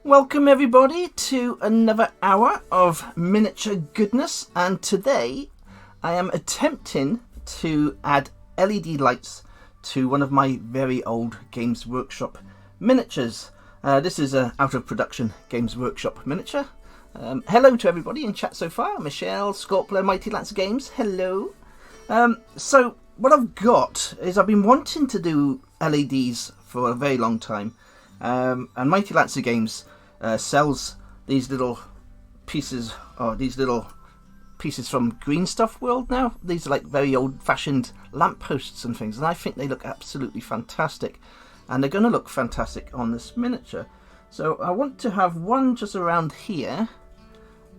Welcome everybody to another hour of miniature goodness, and today I am attempting to add LED lights to one of my very old Games Workshop miniatures. This is a out of production Games Workshop miniature. Hello to everybody in chat so far. Michelle, Scorpler, Mighty Lancer Games, hello. So what I've got is I've been wanting to do LEDs for a very long time. And Mighty Lancer Games sells these little pieces, from Green Stuff World now. These are like very old-fashioned lampposts and things, and I think they look absolutely fantastic. And they're going to look fantastic on this miniature. So I want to have one just around here,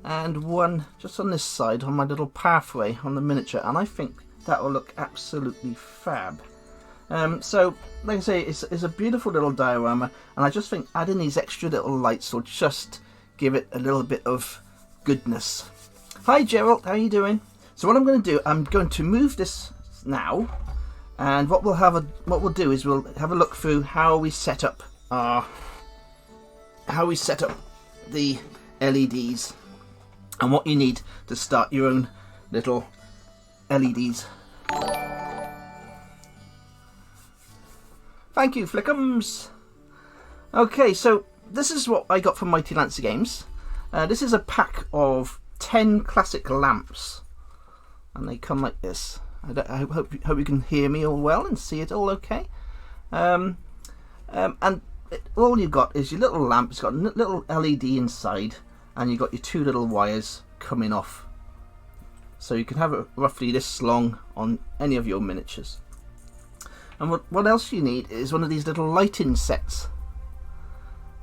and one just on this side on my little pathway on the miniature, and I think that will look absolutely fab. So, like I say, it's a beautiful little diorama, and I just think adding these extra little lights will just give it a little bit of goodness. Hi Gerald, how are you doing? So what I'm going to do, I'm going to move this now, and what we'll do is we'll have a look through how we set up the LEDs and what you need to start your own little LEDs. Thank you, Flickums. Okay, so this is what I got from Mighty Lancer Games. This is a pack of 10 classic lamps, and they come like this. I hope you can hear me all well and see it all okay. And all you've got is your little lamp. It's got a little LED inside, and you've got your two little wires coming off. So you can have it roughly this long on any of your miniatures. And what else you need is one of these little lighting sets.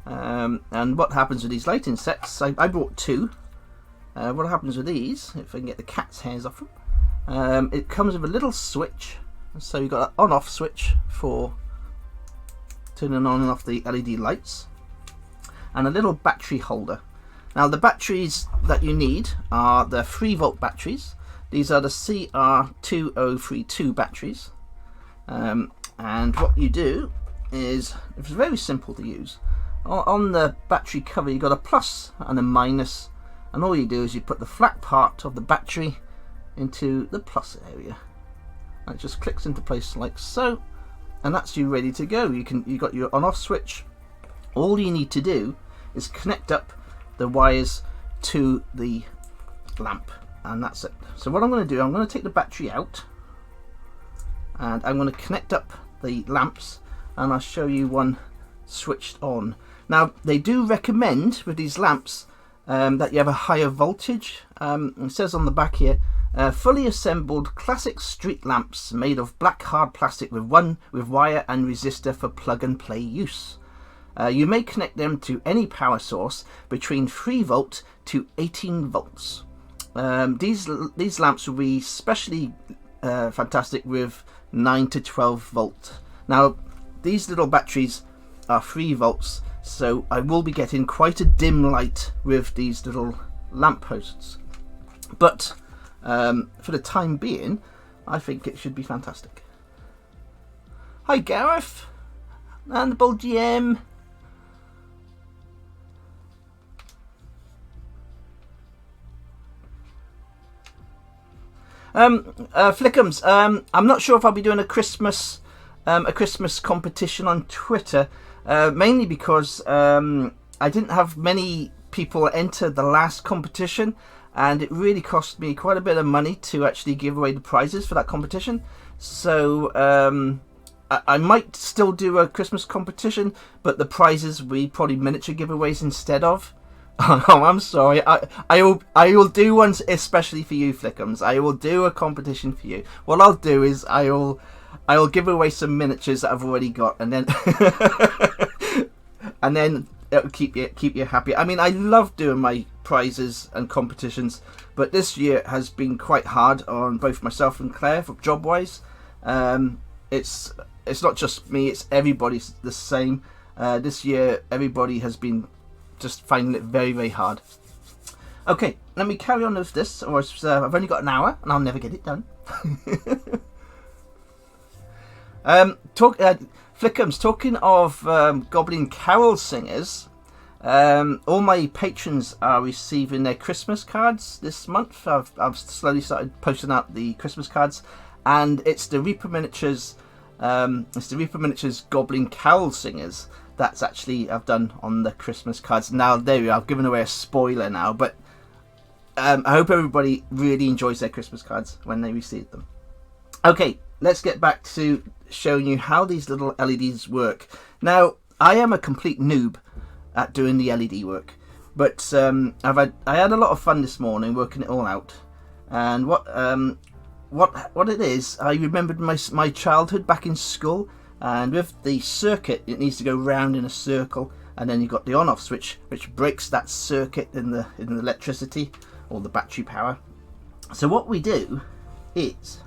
And what happens with these lighting sets, I bought two. What happens with these, if I can get the cat's hairs off them, it comes with a little switch. So you've got an on-off switch for turning on and off the LED lights, and a little battery holder. Now the batteries that you need are the 3-volt batteries. These are the CR2032 batteries. And what you do is, it's very simple to use. On the battery cover you've got a plus and a minus, and all you do is you put the flat part of the battery into the plus area, and it just clicks into place like so, and that's you ready to go. You've got your on-off switch. All you need to do is connect up the wires to the lamp, and that's it. So what I'm going to do, I'm going to take the battery out, and I'm going to connect up the lamps, and I'll show you one switched on. Now they do recommend with these lamps that you have a higher voltage. It says on the back here, fully assembled classic street lamps made of black hard plastic with wire and resistor for plug and play use. You may connect them to any power source between 3 volt to 18 volts. These lamps will be especially fantastic with 9 to 12 volt. Now these little batteries are 3 volts, so I will be getting quite a dim light with these little lamp posts, but for the time being I think it should be fantastic. Hi Gareth and the Bull GM. Flickums, I'm not sure if I'll be doing a Christmas competition on Twitter, mainly because I didn't have many people enter the last competition, and it really cost me quite a bit of money to actually give away the prizes for that competition. So I might still do a Christmas competition, but the prizes will be probably miniature giveaways instead of. Oh, I'm sorry. I will do one especially for you, Flickums. I will do a competition for you. What I'll do is I will give away some miniatures that I've already got, and then and then it'll keep you happy. I mean, I love doing my prizes and competitions, but this year has been quite hard on both myself and Claire for job wise. It's not just me; it's everybody's the same. This year, everybody has been just finding it very, very hard. Okay, let me carry on with this, or I've only got an hour and I'll never get it done. Flickums, talking of Goblin carol singers, All my patrons are receiving their Christmas cards this month. I've slowly started posting out the Christmas cards, and it's the Reaper Miniatures. It's the Reaper Miniatures Goblin Carol Singers. That's actually I've done on the Christmas cards. Now there we are. I've given away a spoiler now, but I hope everybody really enjoys their Christmas cards when they receive them. Okay, let's get back to showing you how these little LEDs work. Now, I am a complete noob at doing the LED work, but I had a lot of fun this morning working it all out. And what it is, I remembered my childhood back in school, and with the circuit it needs to go round in a circle, and then you've got the on-off switch which breaks that circuit in the electricity or the battery power. So what we do is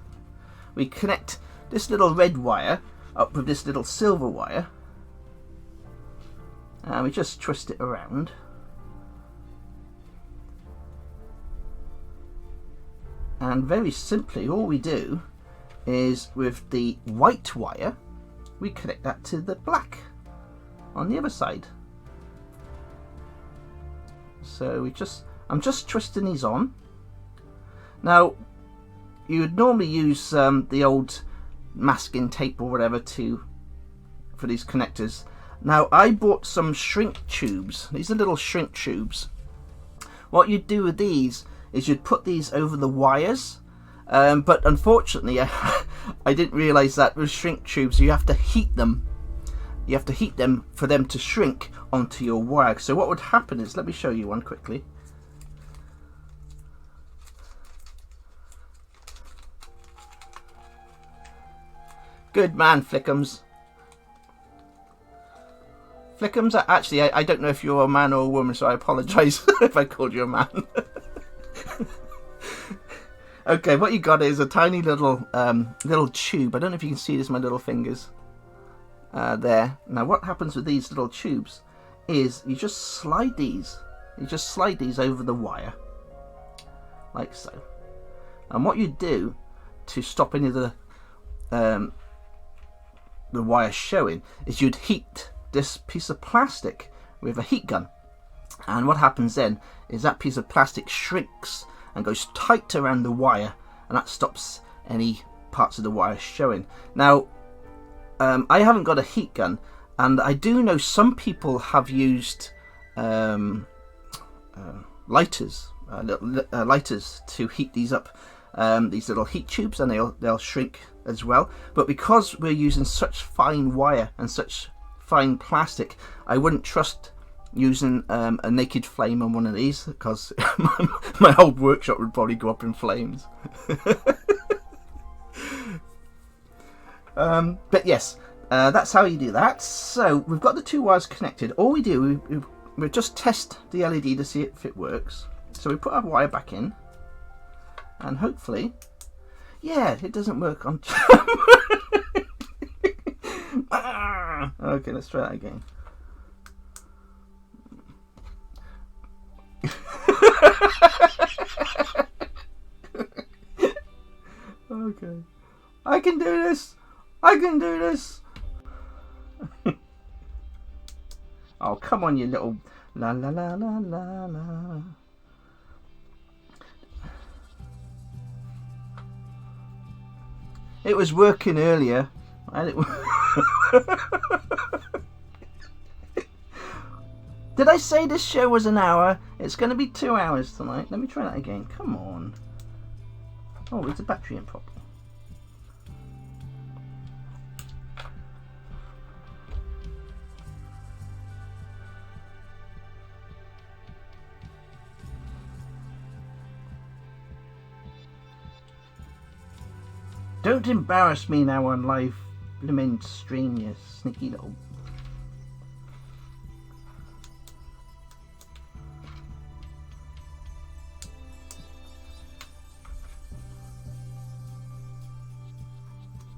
we connect this little red wire up with this little silver wire, and we just twist it around. And very simply, all we do is with the white wire, we connect that to the black on the other side. So I'm just twisting these on. Now, you would normally use the old masking tape or whatever for these connectors. Now, I bought some shrink tubes. These are little shrink tubes. What you'd do with these is you'd put these over the wires, but unfortunately I didn't realise that with shrink tubes you have to heat them. You have to heat them for them to shrink onto your wire. So what would happen is, let me show you one quickly. Good man, Flickums. Flickums, actually, I don't know if you're a man or a woman, so I apologise if I called you a man. Okay, what you got is a tiny little tube. I don't know if you can see this, my little fingers. There. Now, what happens with these little tubes is you just slide these. You just slide these over the wire, like so. And what you do to stop any of the wire showing is you'd heat this piece of plastic with a heat gun, and what happens then is that piece of plastic shrinks and goes tight around the wire, and that stops any parts of the wire showing. Now, I haven't got a heat gun, and I do know some people have used lighters to heat these up, these little heat tubes, and they'll shrink as well. But because we're using such fine wire and such fine plastic, I wouldn't trust using a naked flame on one of these, because my whole workshop would probably go up in flames. But yes, that's how you do that. So we've got the two wires connected. All we do, we just test the LED to see if it works. So we put our wire back in, and hopefully, yeah, it doesn't work on. Okay, let's try that again. Okay, I can do this. I can do this. Oh, come on, you little la la la la la la. It was working earlier, and it. Did I say this show was an hour? It's going to be 2 hours tonight. Let me try that again. Come on. Oh, is the battery in properly? Don't embarrass me now on live blooming stream, you sneaky little.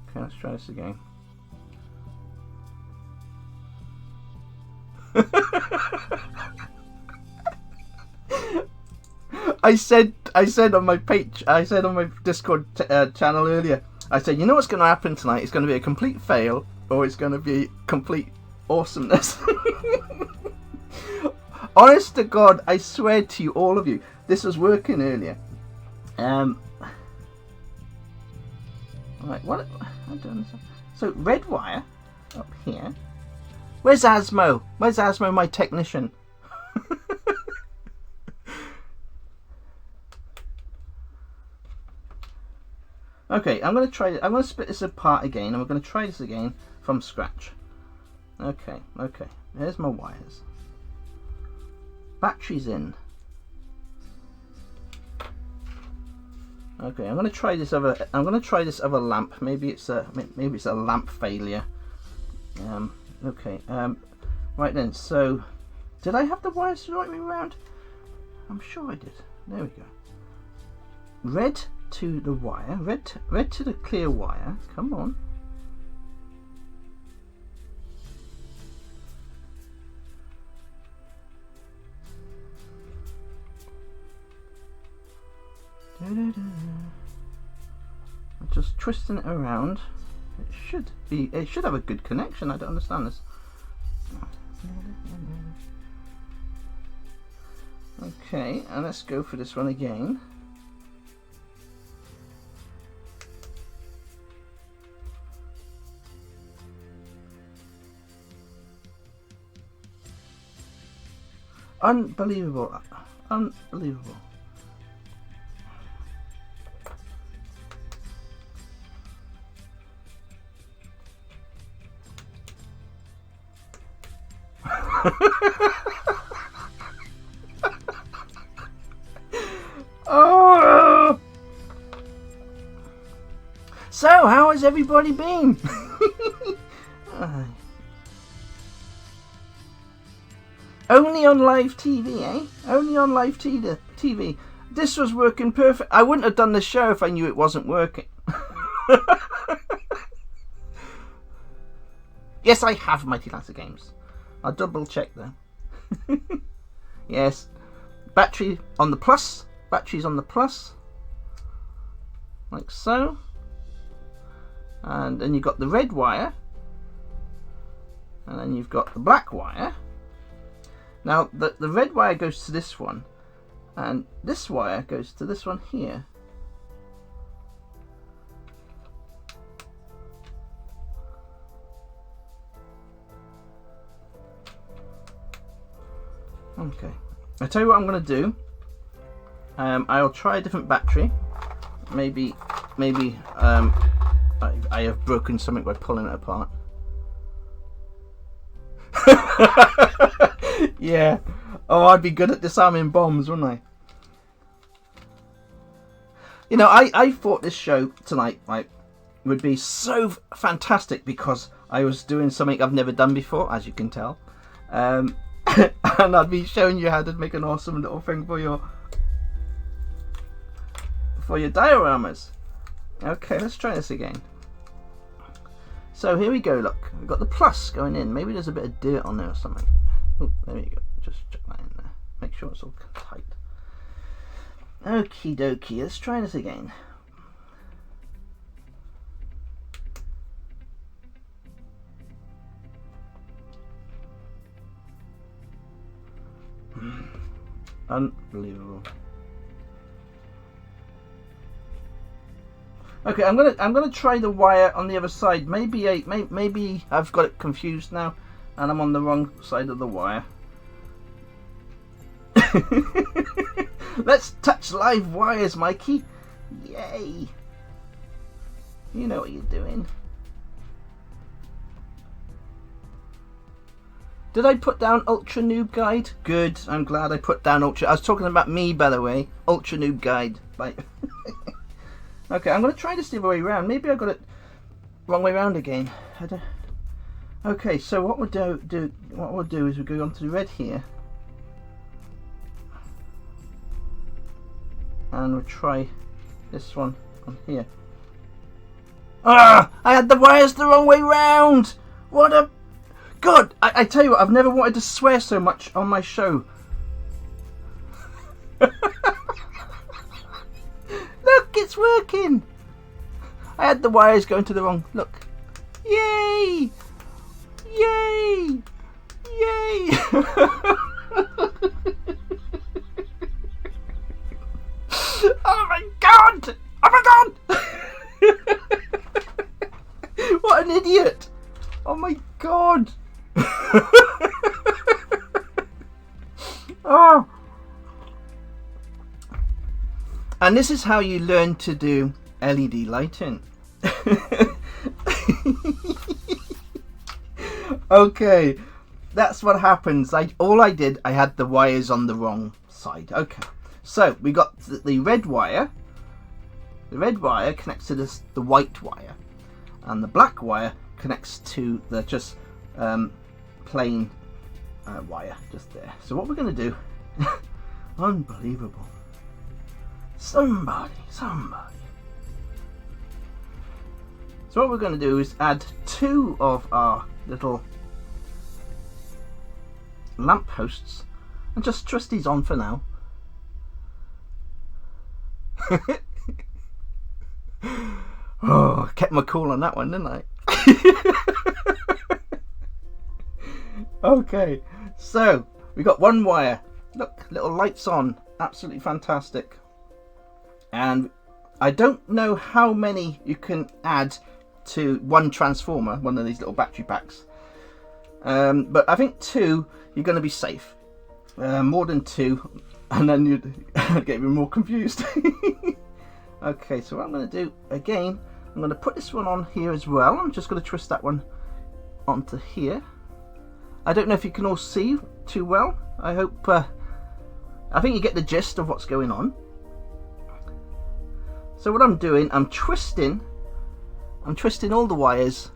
Okay, let's try this again. I said on my page, I said on my Discord channel earlier, I said, you know what's going to happen tonight? It's going to be a complete fail, or it's going to be complete awesomeness. Honest to God, I swear to you, all of you, this was working earlier. Right, what? I don't understand. So red wire up here. Where's Asmo? Where's Asmo, my technician? Okay, I'm going to try it. I'm going to split this apart again, and we're going to try this again from scratch. Okay, okay. Here's my wires. Batteries in. Okay, I'm going to try this other. I'm going to try this other lamp. Maybe it's a lamp failure. Okay. Right then. So, did I have the wires the right way around? I'm sure I did. There we go. Red to the wire, red to the clear wire. Come on. I'm just twisting it around. It should have a good connection. I don't understand this. Okay, and let's go for this one again. Unbelievable. Unbelievable. Oh! So, how has everybody been? Only on live TV, eh? Only on live TV. This was working perfect. I wouldn't have done the show if I knew it wasn't working. Yes, I have Mighty Latter Games. I'll double check there. Yes. Battery on the plus. Batteries on the plus. Like so. And then you've got the red wire. And then you've got the black wire. Now, the red wire goes to this one, and this wire goes to this one here. Okay, I'll tell you what I'm going to do. I'll try a different battery. Maybe I have broken something by pulling it apart. Yeah. Oh, I'd be good at disarming bombs, wouldn't I? You know, I thought this show tonight would be so fantastic because I was doing something I've never done before, as you can tell. And I'd be showing you how to make an awesome little thing for your dioramas. Okay, let's try this again. So here we go, look. We've got the plus going in. Maybe there's a bit of dirt on there or something. Oh, there we go. Just check that in there. Make sure it's all tight. Okie dokie. Let's try this again. Unbelievable. Okay, I'm gonna try the wire on the other side. Maybe I've got it confused now, and I'm on the wrong side of the wire. Let's touch live wires, Mikey. Yay! You know what you're doing. Did I put down Ultra Noob Guide? Good. I'm glad I put down Ultra. I was talking about me, by the way. Ultra Noob Guide. Bye. Okay, I'm going to try this the other way around. Maybe I got it wrong way around again. Okay, so what we'll do is we'll go on to the red here. And we'll try this one on here. Ah! I had the wires the wrong way round! What a... God! I tell you what, I've never wanted to swear so much on my show. Look, it's working! I had the wires going to the wrong... Look. Yay! Yay! Yay! Oh my god! Oh my god! What an idiot! Oh my god! Oh. And this is how you learn to do LED lighting. Okay, that's what happens. All I did, I had the wires on the wrong side. Okay, so we got the red wire. The red wire connects to the white wire, and the black wire connects to the just plain wire just there. So what we're going to do, unbelievable. Somebody. So what we're going to do is add 2 of our little lamp posts and just trust these on for now. Oh, kept my cool on that one, didn't I? Okay, so we got 1 wire. Look, little lights on, absolutely fantastic. And I don't know how many you can add to 1 transformer, one of these little battery packs. But I think 2, you're going to be safe. More than 2, and then you get even more confused. Okay, so what I'm going to do again, I'm going to put this one on here as well. I'm just going to twist that one onto here. I don't know if you can all see too well. I hope. I think you get the gist of what's going on. So what I'm doing, I'm twisting all the wires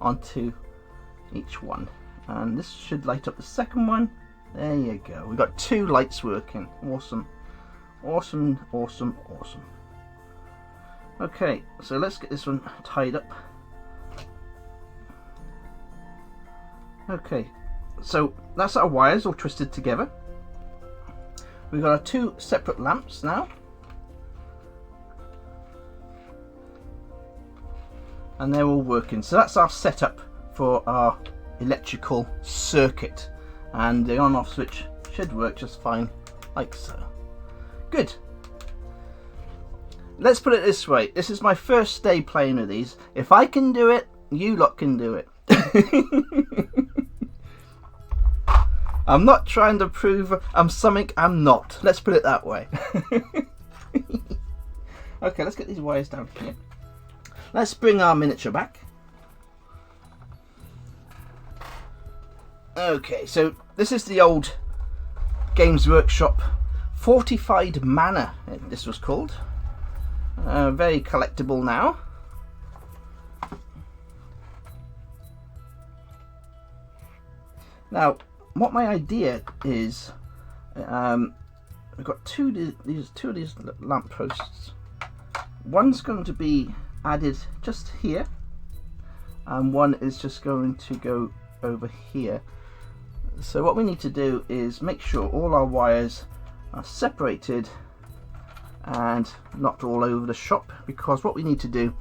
onto each one, and this should light up the second one. There you go. We've got 2 lights working. Awesome. Okay, so let's get this one tied up. Okay, so that's our wires all twisted together. We've got our 2 separate lamps now. And they're all working. So that's our setup for our electrical circuit. And the on-off switch should work just fine, like so. Good. Let's put it this way. This is my first day playing with these. If I can do it, you lot can do it. I'm not trying to prove I'm something I'm not. Let's put it that way. Okay, let's get these wires down here. Let's bring our miniature back. Okay, so this is the old Games Workshop Fortified Manor, this was called. Very collectible now. Now, what my idea is, we've got two of these lamp posts. One's going to be added just here, and one is just going to go over here. So what we need to do is make sure all our wires are separated and not all over the shop, because what we need to do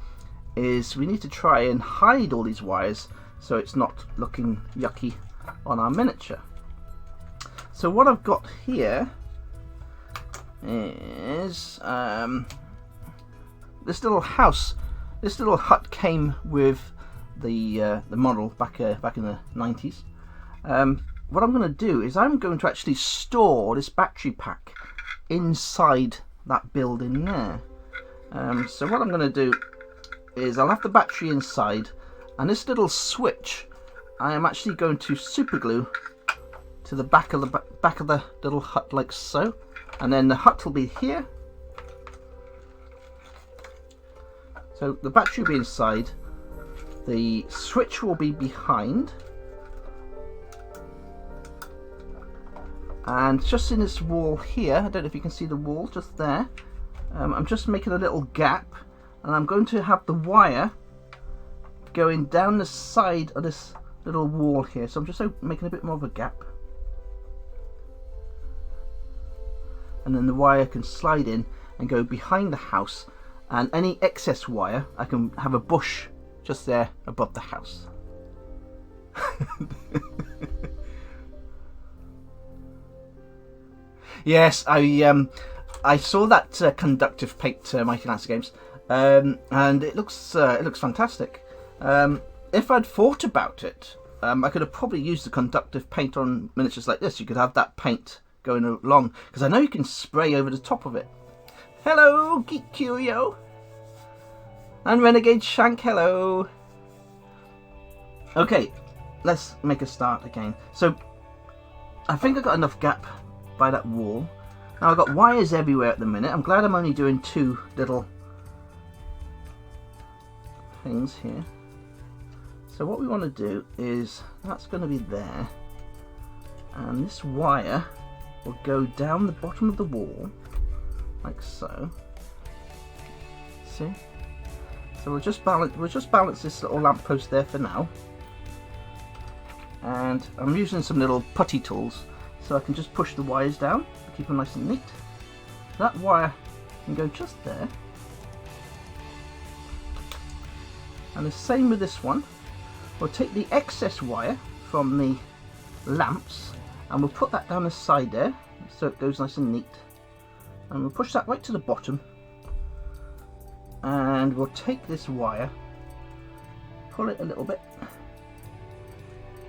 is we need to try and hide all these wires so it's not looking yucky on our miniature. So what I've got here is this little house. This little hut came with the model back in the 90s. What I'm going to do is I'm going to actually store this battery pack inside that building there. So what I'm going to do is I'll have the battery inside, and this little switch I am actually going to super glue to the back of the little hut, like so, and then the hut will be here. So the battery will be inside, the switch will be behind, and just in this wall here, I don't know if you can see the wall just there, I'm just making a little gap, and I'm going to have the wire going down the side of this little wall here. So I'm just making a bit more of a gap, and then the wire can slide in and go behind the house, and any excess wire I can have a bush just there above the house. Yes, I I saw that conductive paint Mighty Lancer Games, and it looks fantastic. If I'd thought about it, I could have probably used the conductive paint on miniatures like this. You could have that paint going along, because I know you can spray over the top of it. Hello, Geek Curio. And Renegade Shank, hello. Okay, let's make a start again. So, I think I got enough gap by that wall. Now I've got wires everywhere at the minute. I'm glad I'm only doing 2 little things here. So what we want to do is, that's going to be there. And this wire will go down the bottom of the wall, like so. See? So we'll just balance this little lamppost there for now. And I'm using some little putty tools so I can just push the wires down to keep them nice and neat. That wire can go just there. And the same with this one. We'll take the excess wire from the lamps and we'll put that down the side there so it goes nice and neat. And we'll push that right to the bottom. And we'll take this wire, pull it a little bit,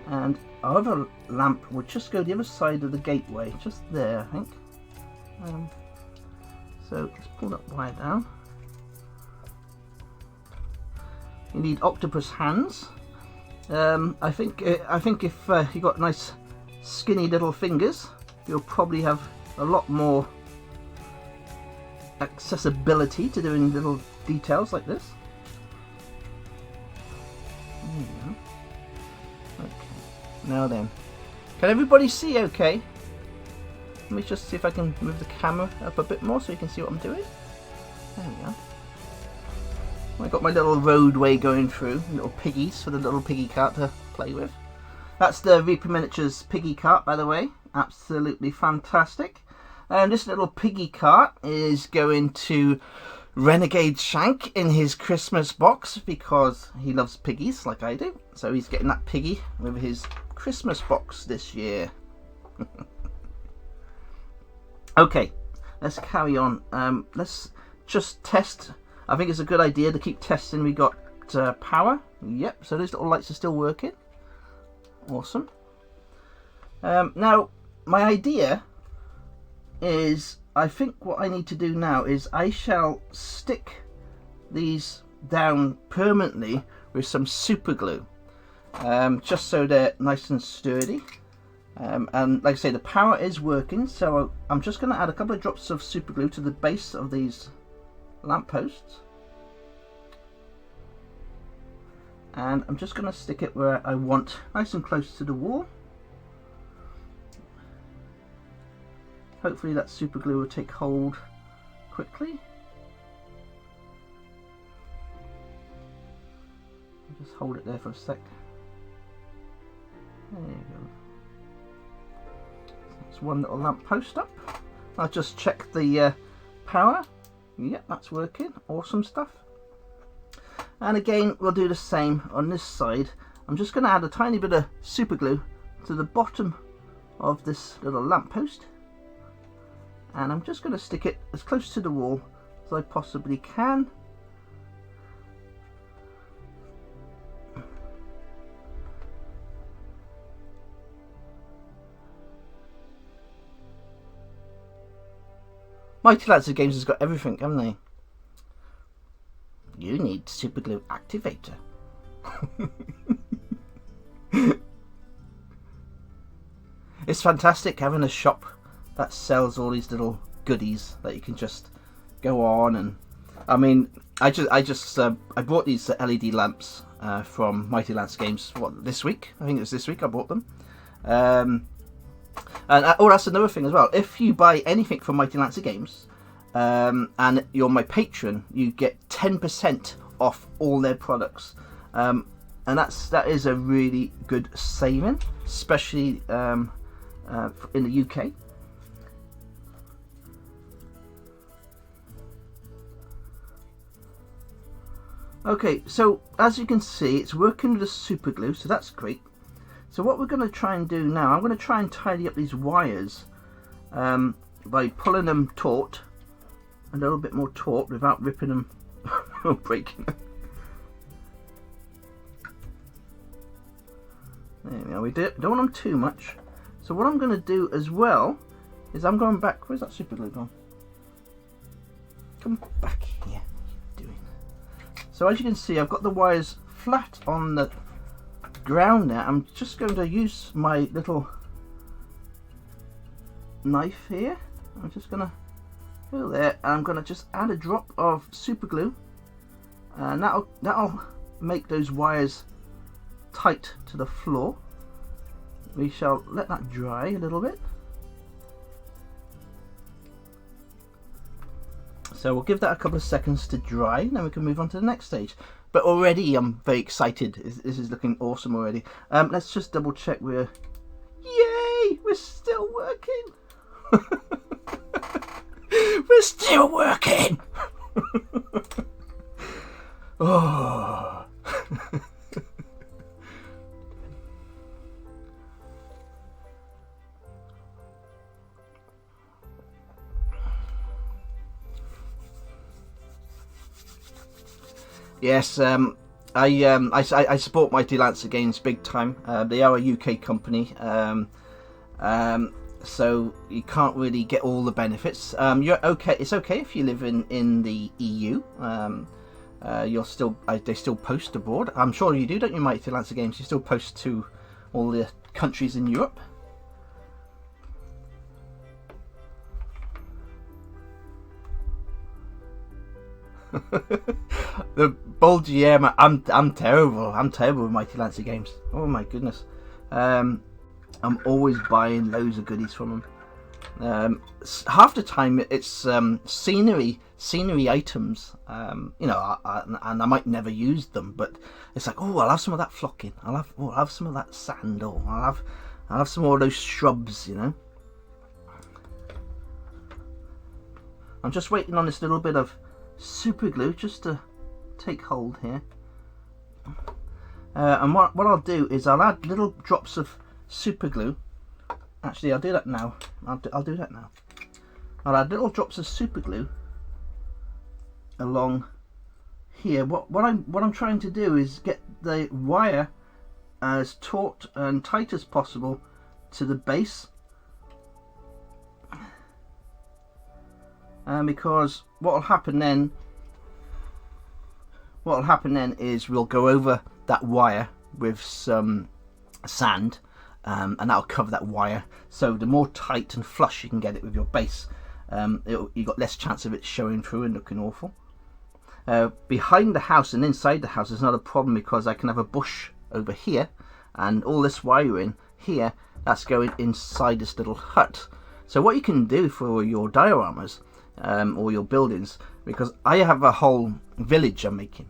and our other lamp will just go the other side of the gateway, just there, I think. So let's pull that wire down. You need octopus hands. I think if you got nice skinny little fingers, you'll probably have a lot more accessibility to doing little details like this. There you go. Okay. Now then, can everybody see okay? Let me just see if I can move the camera up a bit more so you can see what I'm doing. There we go. I've got my little roadway going through, little piggies for the little piggy cart to play with. That's the Reaper Miniatures piggy cart, by the way. Absolutely fantastic. And this little piggy cart is going to Renegade Shank in his Christmas box because he loves piggies like I do. So he's getting that piggy with his Christmas box this year. Okay, let's carry on. Let's just test. I think it's a good idea to keep testing. We got power. Yep, so those little lights are still working. Awesome. Now, my idea is, I think what I need to do now is I shall stick these down permanently with some super glue, just so they're nice and sturdy. And like I say, the power is working, so I'm just going to add a couple of drops of super glue to the base of these lampposts, and I'm just going to stick it where I want, nice and close to the wall. Hopefully that super glue will take hold quickly. I'll just hold it there for a sec. There you go. That's one little lamp post up. I'll just check the power. Yep, that's working. Awesome stuff. And again, we'll do the same on this side. I'm just going to add a tiny bit of super glue to the bottom of this little lamp post. And I'm just going to stick it as close to the wall as I possibly can. Mighty Lancer Games has got everything, haven't they? You need super glue activator. It's fantastic having a shop that sells all these little goodies that you can just go on. And I mean, I bought these LED lamps from Mighty Lancer Games this week. I think it was this week I bought them. And that's another thing as well. If you buy anything from Mighty Lancer Games and you're my patron, you get 10% off all their products. And that is a really good saving, especially in the UK. Okay, so as you can see, it's working with the super glue, so that's great. So what we're going to try and do now, I'm going to try and tidy up these wires by pulling them taut a little bit more taut without ripping them or breaking them. There we are. We don't want them too much. So what I'm going to do as well is I'm going back. Where's that super glue gone? Come back here. What are you doing? So as you can see, I've got the wires flat on the ground now. I'm just going to use my little knife here. I'm just going to go there, and I'm going to just add a drop of super glue, and that'll make those wires tight to the floor. We shall let that dry a little bit. So we'll give that a couple of seconds to dry, and then we can move on to the next stage. But already I'm very excited. This is looking awesome already. Let's just double check we're... Yay! We're still working! We're still working! Oh... Yes, I support Mighty Lancer Games big time. They are a UK company, so you can't really get all the benefits. You're okay. It's okay if you live in the EU. You're still they still post abroad. I'm sure you do, don't you, Mighty Lancer Games? You still post to all the countries in Europe. The bulgy, yeah, I'm terrible. I'm terrible with Mighty Lancer Games. Oh my goodness. I'm always buying loads of goodies from them. Half the time it's scenery items. You know, and I might never use them, but it's like, oh, I'll have some of that flocking. I'll have some of that sand, or I'll have some more of those shrubs. You know. I'm just waiting on this little bit of super glue just to take hold here, and what I'll do is I'll add little drops of super glue. Actually, I'll do that now. I'll do that now. I'll add little drops of super glue along here. What I'm trying to do is get the wire as taut and tight as possible to the base, because what will happen then is we'll go over that wire with some sand, and that'll cover that wire. So the more tight and flush you can get it with your base, you've got less chance of it showing through and looking awful. Behind the house and inside the house is not a problem, because I can have a bush over here, and all this wiring here, that's going inside this little hut. So what you can do for your dioramas, or your buildings, because I have a whole village I'm making.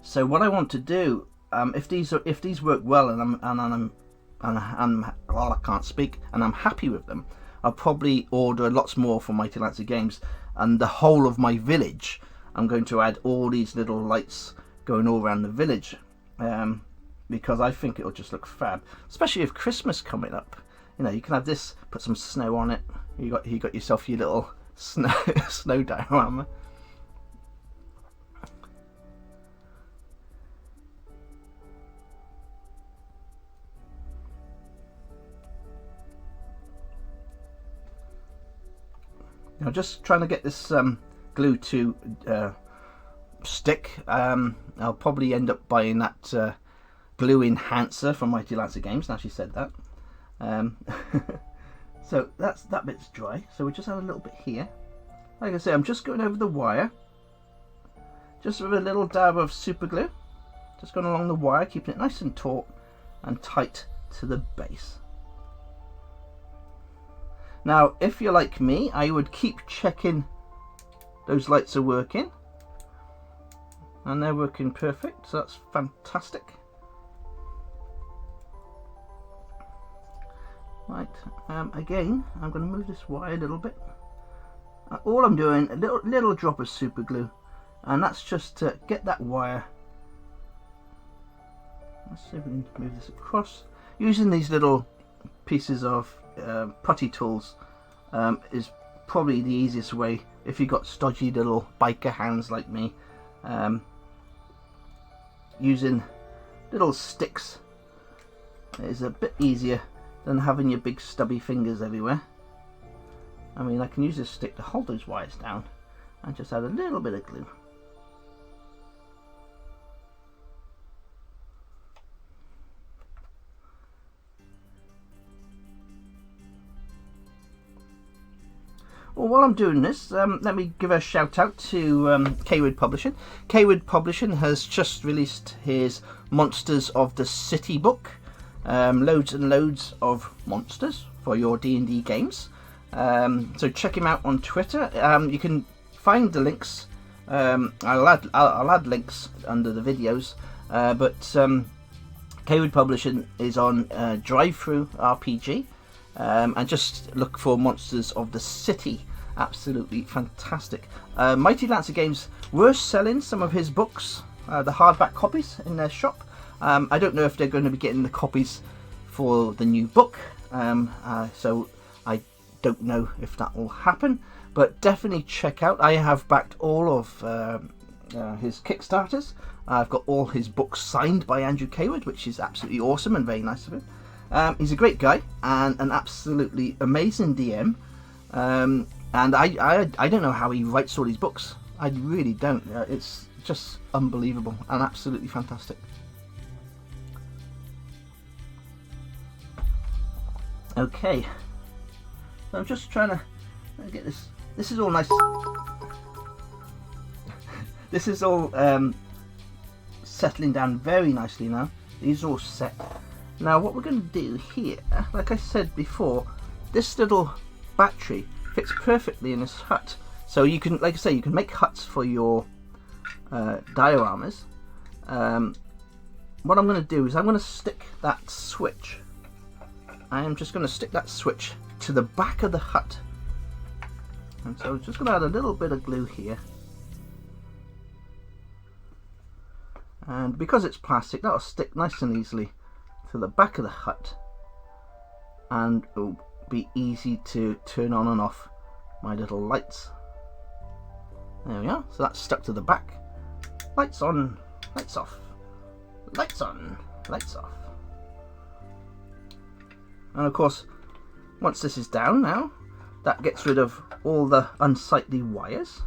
So what I want to do, if these work well, and I can't speak, and I'm happy with them, I'll probably order lots more from Mighty Lancer Games, and the whole of my village, I'm going to add all these little lights going all around the village, because I think it'll just look fab, especially with Christmas coming up. You know, you can have this, put some snow on it. You got yourself your little snow diorama. Now, just trying to get this glue to stick. I'll probably end up buying that glue enhancer from Mighty Lancer Games. Now she said that. So that bit's dry. So we just add a little bit here. Like I say, I'm just going over the wire, just with a little dab of super glue. Just going along the wire, keeping it nice and taut and tight to the base. Now, if you're like me, I would keep checking those lights are working, and they're working perfect, so that's fantastic. Right, again, I'm going to move this wire a little bit. All I'm doing, a little drop of super glue, and that's just to get that wire. Let's see if we can move this across. Using these little pieces of putty tools is probably the easiest way if you've got stodgy little biker hands like me. Using little sticks is a bit easier than having your big stubby fingers everywhere. I mean, I can use this stick to hold those wires down and just add a little bit of glue. Well, while I'm doing this, let me give a shout out to K-Wood Publishing. K-Wood Publishing has just released his Monsters of the City book. Loads and loads of monsters for your D&D games. So check him out on Twitter. You can find the links. I'll add links under the videos. But K-Wood Publishing is on Drive-Thru RPG. And just look for Monsters of the City. Absolutely fantastic. Mighty Lancer Games were selling some of his books, the hardback copies, in their shop. I don't know if they're going to be getting the copies for the new book, so I don't know if that will happen, but definitely check out. I have backed all of his Kickstarters. I've got all his books signed by Andrew K-Wood, which is absolutely awesome and very nice of him. He's a great guy and an absolutely amazing DM, and I don't know how he writes all these books. I really don't. It's just unbelievable and absolutely fantastic. Okay, so I'm just trying to get this. This is all nice. This is all settling down very nicely now. These are all set. Now what we're going to do here, like I said before, this little battery fits perfectly in this hut. So you can, like I say, you can make huts for your dioramas. What I'm going to do is I'm going to stick that switch. I am just going to stick that switch to the back of the hut. And so I'm just going to add a little bit of glue here. And because it's plastic, that'll stick nice and easily to the back of the hut, and it'll be easy to turn on and off my little lights. There we are. So that's stuck to the back. Lights on, lights off, lights on, lights off. And of course, once this is down now, that gets rid of all the unsightly wires.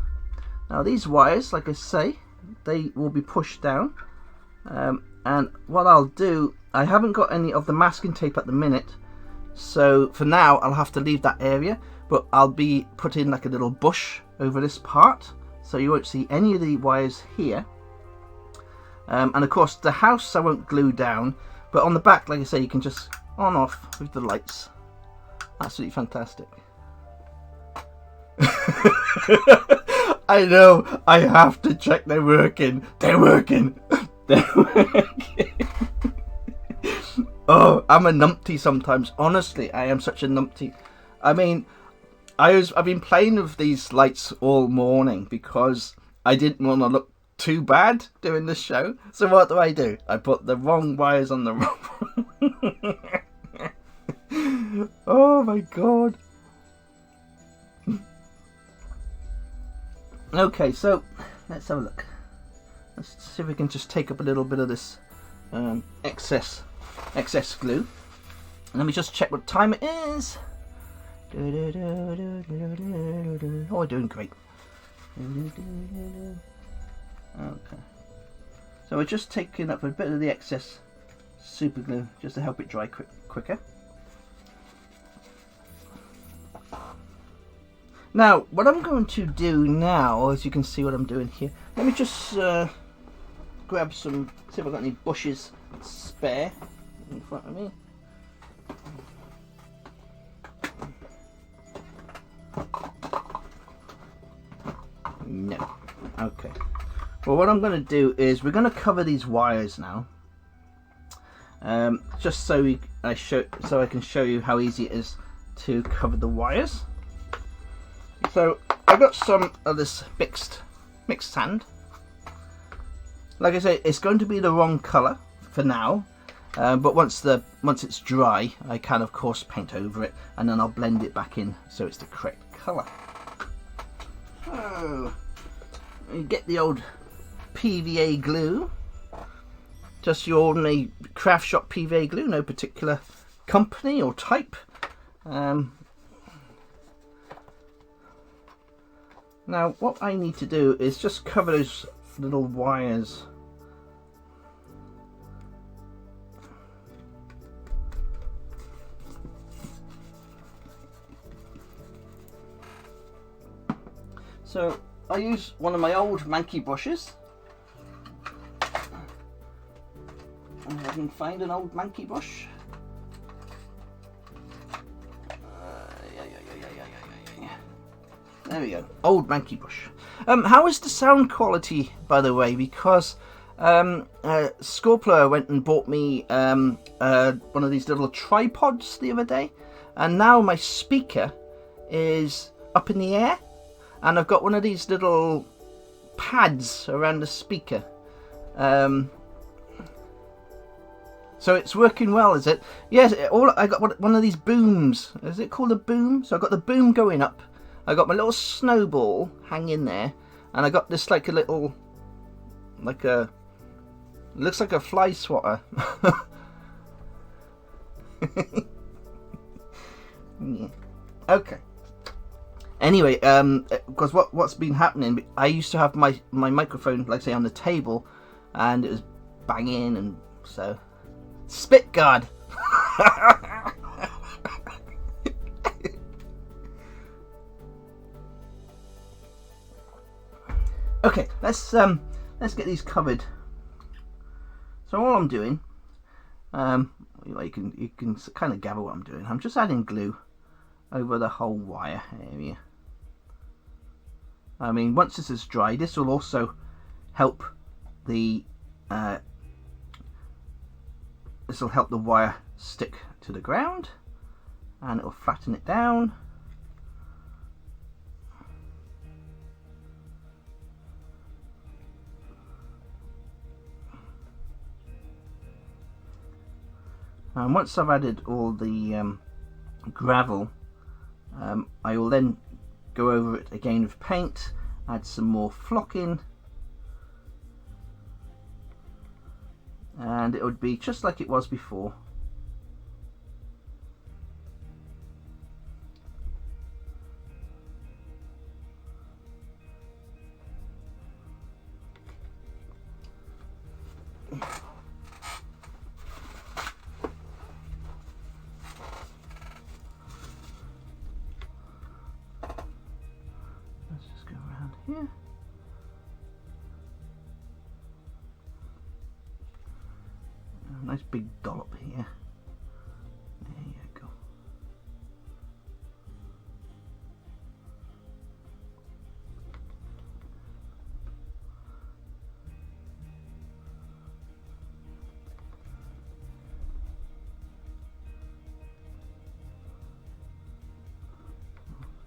Now these wires, like I say, they will be pushed down. And what I'll do, I haven't got any of the masking tape at the minute, so for now I'll have to leave that area, but I'll be putting like a little bush over this part, so you won't see any of the wires here. And of course the house I won't glue down, but on the back, like I say, you can just on off with the lights. Absolutely fantastic. I know, I have to check they're working. They're working. They're working. Oh, I'm a numpty sometimes. Honestly, I am such a numpty. I mean, I've been playing with these lights all morning because I didn't want to look too bad doing this show. So what do? I put the wrong wires on the wrong. Oh my god. Okay, so let's have a look. Let's see if we can just take up a little bit of this excess glue. Let me just check what time it is. Oh, we're doing great. Okay. So we're just taking up a bit of the excess super glue just to help it dry quicker. Now, what I'm going to do now, as you can see what I'm doing here, let me just grab some, see if I've got any bushes spare in front of me. No. Okay. Well, what I'm going to do is we're going to cover these wires now, just so I can show you how easy it is to cover the wires. So I got some of this mixed sand. Like I say, it's going to be the wrong colour for now, but once it's dry, I can of course paint over it, and then I'll blend it back in so it's the correct colour. Oh, you get the old PVA glue. Just your ordinary craft shop PVA glue, no particular company or type. Now what I need to do is just cover those little wires. So I use one of my old manky brushes. I can find an old manky brush. There we go, old manky brush. How is the sound quality, by the way? Because Scorpio went and bought me one of these little tripods the other day, and now my speaker is up in the air, and I've got one of these little pads around the speaker. So it's working well, is it? Yes. I got one of these booms. Is it called a boom? So I got the boom going up. I got my little snowball hanging there, and I got this like a little, looks like a fly swatter. Yeah. Okay. Anyway, because what's been happening? I used to have my microphone, like say, on the table, and it was banging, and so spit guard. Okay, let's get these covered. So all I'm doing, you can kind of gather what I'm doing. I'm just adding glue over the whole wire area. I mean, once this is dry, this will also help the wire stick to the ground, and it will flatten it down. And once I've added all the gravel, I will then go over it again with paint, add some more flocking, and it would be just like it was before. Here. A nice big dollop here. There you go.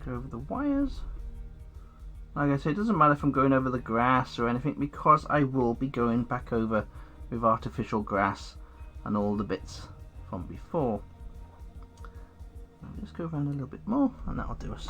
Go over the wires. Like I say, it doesn't matter if I'm going over the grass or anything, because I will be going back over with artificial grass and all the bits from before. I'll just go around a little bit more, and that'll do us.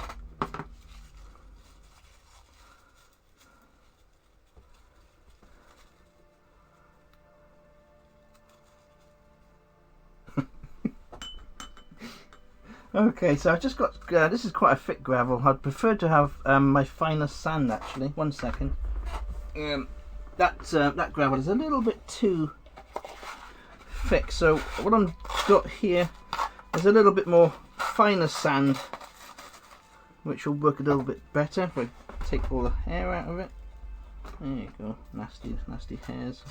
Okay, so I've just got, this is quite a thick gravel. I'd prefer to have my finer sand actually. One second. That gravel is a little bit too thick, so what I've got here is a little bit more finer sand, which will work a little bit better if I take all the hair out of it. There you go, nasty hairs.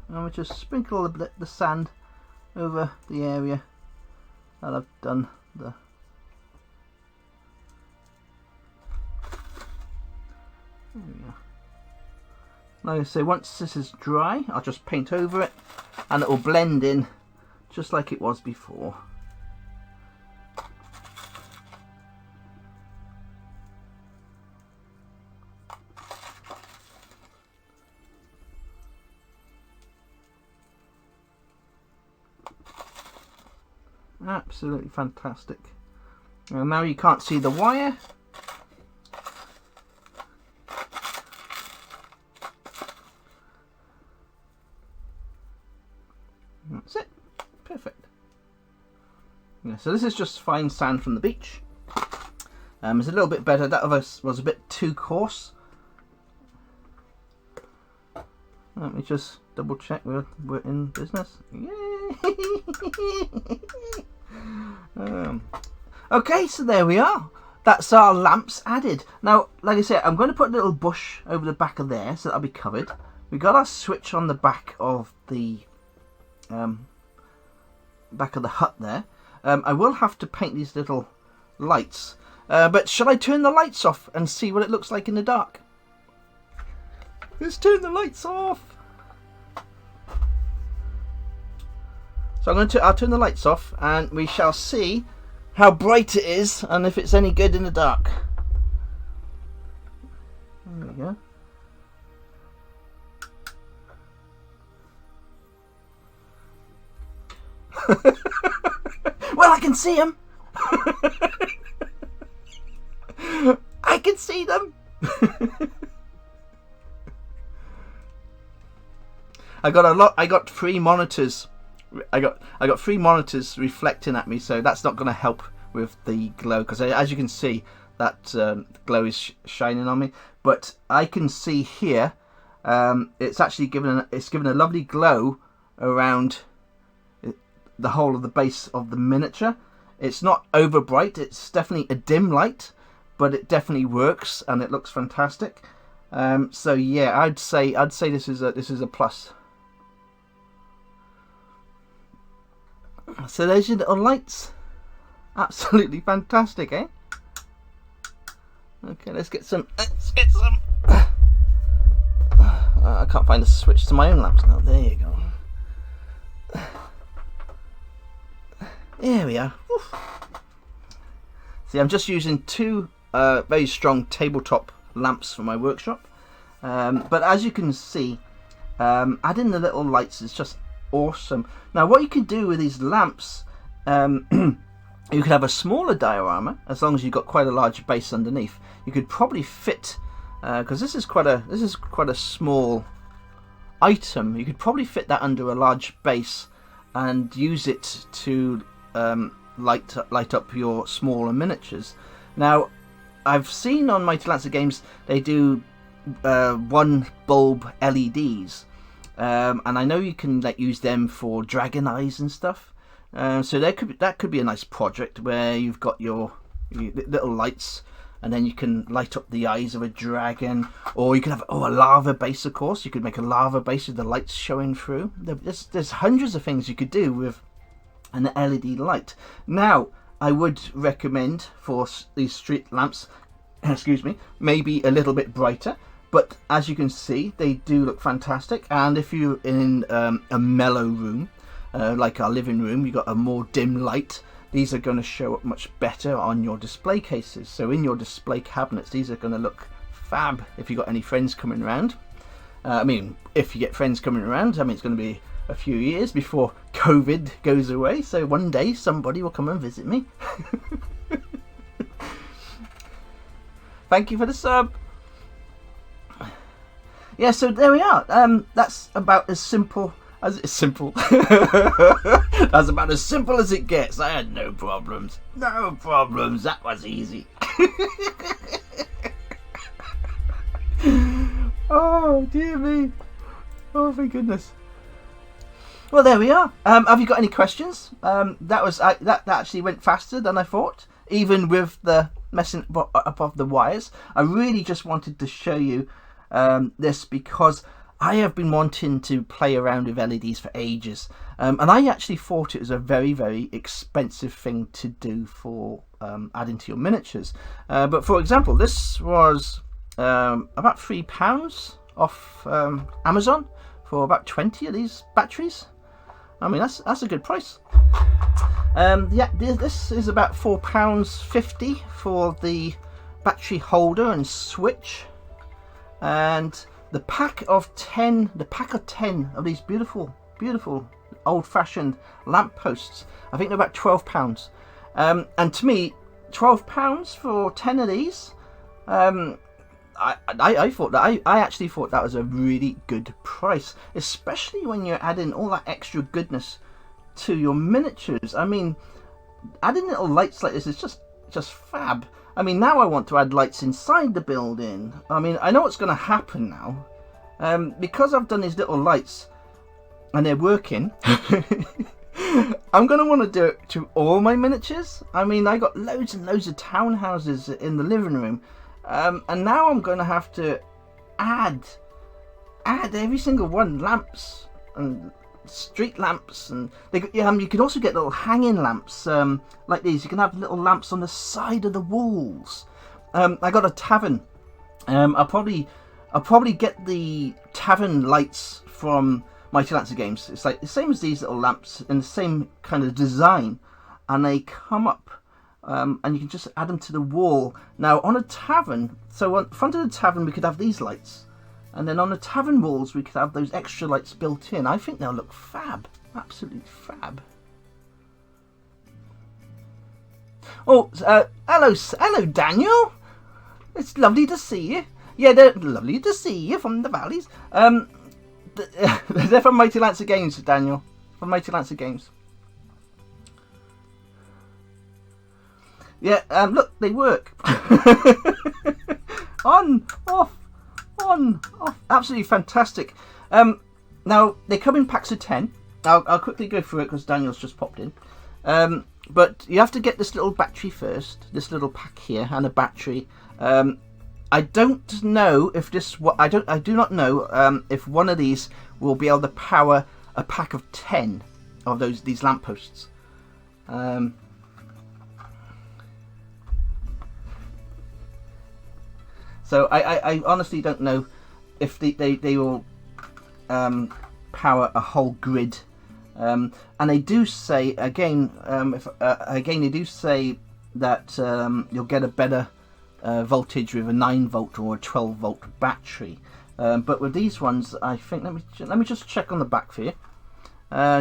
And we just sprinkle the sand over the area that I've done the there we go. Like I say, once this is dry, I'll just paint over it, and it will blend in just like it was before. Absolutely fantastic. And now you can't see the wire. That's it. Perfect. Yeah, so this is just fine sand from the beach. It's a little bit better. That of us was a bit too coarse. Let me just double check we're in business. Yay! Okay, so there we are. That's our lamps added. Now, like I said, I'm going to put a little bush over the back of there, so that'll be covered. We got our switch on the back of the hut there. I will have to paint these little lights. But shall I turn the lights off and see what it looks like in the dark? Let's turn the lights off. So I'll turn the lights off and we shall see how bright it is and if it's any good in the dark. There we go. Well, I can see them. I can see them. I got three monitors. I got three monitors reflecting at me, so that's not going to help with the glow, because as you can see, that glow is shining on me. But I can see here, it's actually given a lovely glow around the whole of the base of the miniature. It's not over bright. It's definitely a dim light, but it definitely works and it looks fantastic. So yeah, I'd say this is a plus. So there's your little lights. Absolutely fantastic, eh? Okay, let's get some. I can't find a switch to my own lamps now. There you go. There we are. Oof. See, I'm just using two very strong tabletop lamps for my workshop. But as you can see, adding the little lights is just awesome. Now, what you can do with these lamps, you could have a smaller diorama as long as you've got quite a large base underneath. You could probably fit, because this is quite a small item. You could probably fit that under a large base and use it to light up your smaller miniatures. Now, I've seen on Mighty Lancer Games they do one bulb LEDs, and I know you can use them for dragon eyes and stuff. So that could be a nice project where you've got your little lights, and then you can light up the eyes of a dragon, or you can have a lava base. Of course, you could make a lava base with the lights showing through. There's hundreds of things you could do with an LED light. Now, I would recommend for these street lamps, excuse me, maybe a little bit brighter. But as you can see, they do look fantastic. And if you're in a mellow room, like our living room, you've got a more dim light, these are going to show up much better on your display cases. So in your display cabinets, these are going to look fab if you've got any friends coming around. I mean, if you get friends coming around, I mean, it's going to be a few years before COVID goes away. So one day somebody will come and visit me. Thank you for the sub. Yeah, so there we are. That's about as simple as it's simple. That's about as simple as it gets. I had no problems. No problems. That was easy. Oh dear me. Oh my goodness. Well, there we are. Have you got any questions? That actually went faster than I thought, even with the messing up of the wires. I really just wanted to show you this because I have been wanting to play around with LEDs for ages, and I actually thought it was a very, very expensive thing to do for adding to your miniatures. But for example, this was about £3 off Amazon for about 20 of these batteries. I mean, that's a good price. Yeah, this is about £4.50 for the battery holder and switch, and the pack of 10 of these beautiful old-fashioned lamp posts, I think they're about £12. And to me, £12 for 10 of these. I thought that I actually thought that was a really good price, especially when you're adding all that extra goodness to your miniatures. I mean, adding little lights like this is just fab. I mean, now I want to add lights inside the building. I mean, I know what's going to happen now. Because I've done these little lights and they're working, I'm going to want to do it to all my miniatures. I mean, I got loads and loads of townhouses in the living room. And now I'm going to have to add every single one, lamps and street lamps, and you can also get little hanging lamps like these. You can have little lamps on the side of the walls. I got a tavern. I'll probably get the tavern lights from Mighty Lancer Games. It's like the same as these little lamps in the same kind of design, and they come up. And you can just add them to the wall. Now on a tavern, so on front of the tavern we could have these lights, and then on the tavern walls we could have those extra lights built in. I think they'll look fab, absolutely fab. Oh, hello Daniel. It's lovely to see you. Yeah, they're lovely to see you from the valleys. They're from Mighty Lancer Games, Daniel. From Mighty Lancer Games. Yeah, look, they work. On, off, on, off. Absolutely fantastic. Now, they come in packs of 10. I'll quickly go through it because Daniel's just popped in. But you have to get this little battery first. This little pack here and a battery. I don't know if this... I do not know if one of these will be able to power a pack of 10 of these lampposts. So I honestly don't know if they will power a whole grid, and they do say again, they do say that you'll get a better voltage with a 9-volt or a 12-volt battery. But with these ones, I think let me just check on the back for you.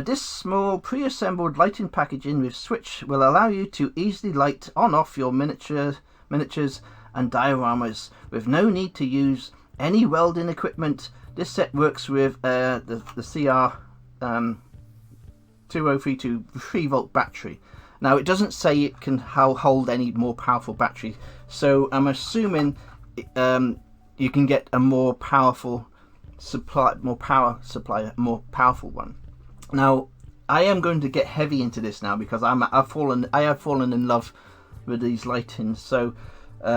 This small pre-assembled lighting packaging with switch will allow you to easily light on/off your miniatures and dioramas with no need to use any welding equipment. This set works with the CR 2032 3-volt battery. Now it doesn't say it can hold any more powerful battery, so I'm assuming you can get a more powerful supply, more powerful one. Now I am going to get heavy into this now because I have fallen in love with these lightings. So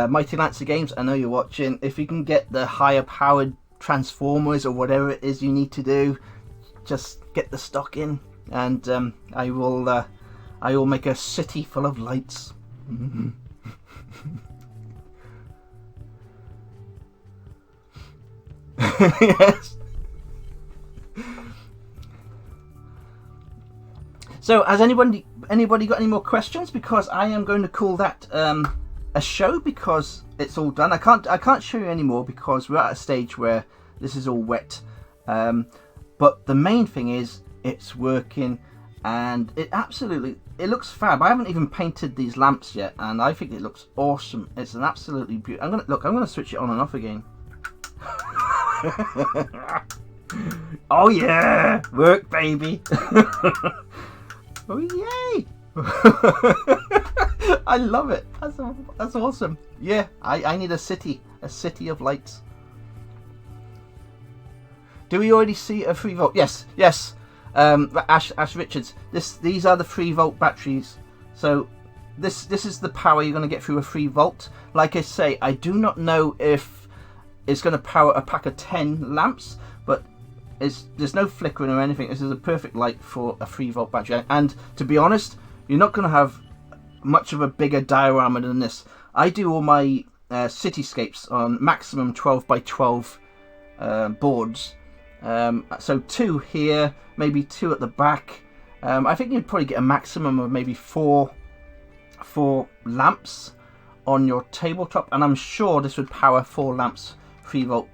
Mighty Lancer Games, I know you're watching. If you can get the higher powered transformers or whatever it is you need to do, just get the stock in, and I will make a city full of lights. Yes. So has anybody got any more questions? Because I am going to call that a show because it's all done. I can't show you anymore because we're at a stage where this is all wet. But the main thing is it's working, and it looks fab. I haven't even painted these lamps yet, and I think it looks awesome. It's an absolutely beautiful. I'm gonna switch it on and off again. Oh yeah, work baby. Oh yay. I love it. That's awesome. Yeah, I need a city of lights. Do we already see a 3-volt? Yes. Ash Richards. These are the 3-volt batteries. So this is the power you're going to get through a 3-volt. Like I say, I do not know if it's going to power a pack of 10 lamps, but there's no flickering or anything. This is a perfect light for a 3-volt battery. And to be honest, you're not going to have much of a bigger diorama than this. I do all my cityscapes on maximum 12x12 boards. So 2 here, maybe 2 at the back. I think you'd probably get a maximum of maybe 4 lamps on your tabletop, and I'm sure this would power 4 lamps 3-volt.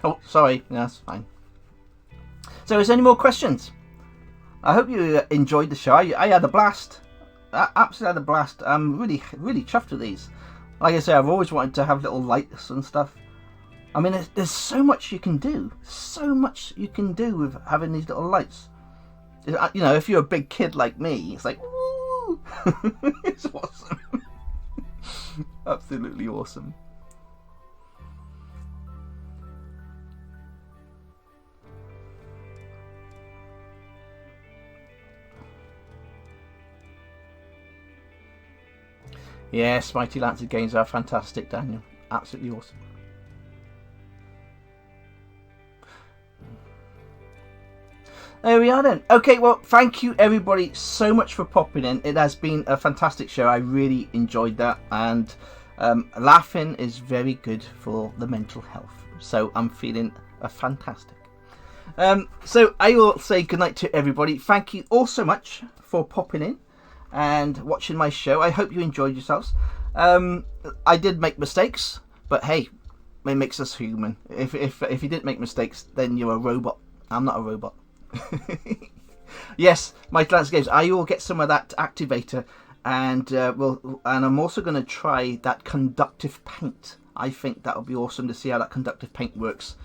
Oh, sorry. No, that's fine. So, is there any more questions? I hope you enjoyed the show. I had a blast. I absolutely had a blast. I'm really, really chuffed with these. Like I say, I've always wanted to have little lights and stuff. I mean, there's so much you can do. So much you can do with having these little lights. You know, if you're a big kid like me, it's like, woo! It's awesome. Absolutely awesome. Yes, Mighty Lancer games are fantastic, Daniel. Absolutely awesome. There we are then. Okay, well, thank you everybody so much for popping in. It has been a fantastic show. I really enjoyed that. And laughing is very good for the mental health. So I'm feeling fantastic. So I will say goodnight to everybody. Thank you all so much for popping in and watching my show. I hope you enjoyed yourselves. I did make mistakes, but hey, it makes us human. If you didn't make mistakes, then you're a robot. I'm not a robot. Yes, Mighty Lancer Games. I will get some of that activator, and I'm also going to try that conductive paint. I think that would be awesome to see how that conductive paint works,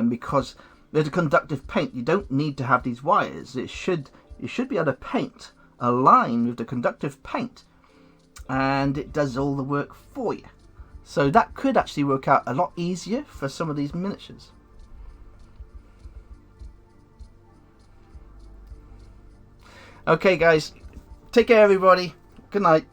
because with the conductive paint, you don't need to have these wires. You should be able to paint a line with the conductive paint, and it does all the work for you. So that could actually work out a lot easier for some of these miniatures. Okay, guys. Take care, everybody. Good night.